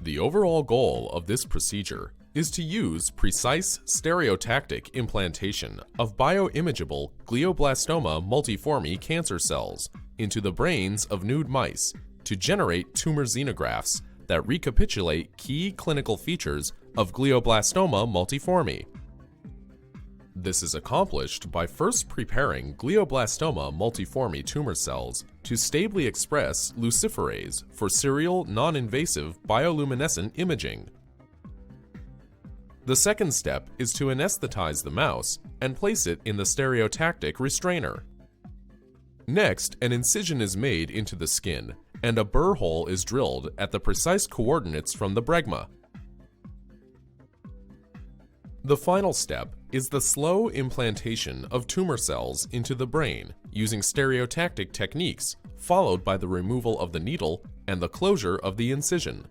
The overall goal of this procedure is to use precise stereotactic implantation of bioimageable glioblastoma multiforme cancer cells into the brains of nude mice to generate tumor xenografts that recapitulate key clinical features of glioblastoma multiforme. This is accomplished by first preparing glioblastoma multiforme tumor cells to stably express luciferase for serial non-invasive bioluminescent imaging. The second step is to anesthetize the mouse and place it in the stereotactic restrainer. Next, an incision is made into the skin and a burr hole is drilled at the precise coordinates from the bregma. The final step is the slow implantation of tumor cells into the brain using stereotactic techniques, followed by the removal of the needle and the closure of the incision.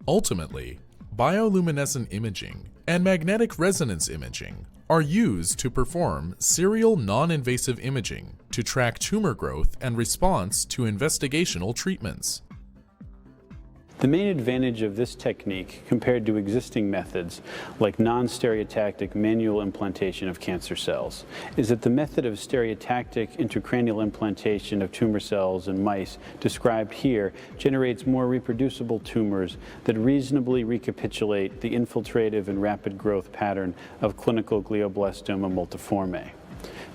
Ultimately, bioluminescent imaging and magnetic resonance imaging are used to perform serial non-invasive imaging to track tumor growth and response to investigational treatments. The main advantage of this technique compared to existing methods like non-stereotactic manual implantation of cancer cells is that the method of stereotactic intracranial implantation of tumor cells in mice described here generates more reproducible tumors that reasonably recapitulate the infiltrative and rapid growth pattern of clinical glioblastoma multiforme.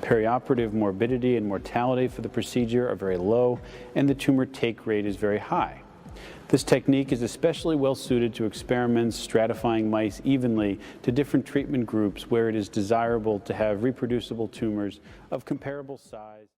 Perioperative morbidity and mortality for the procedure are very low, and the tumor take rate is very high. This technique is especially well suited to experiments stratifying mice evenly to different treatment groups where it is desirable to have reproducible tumors of comparable size.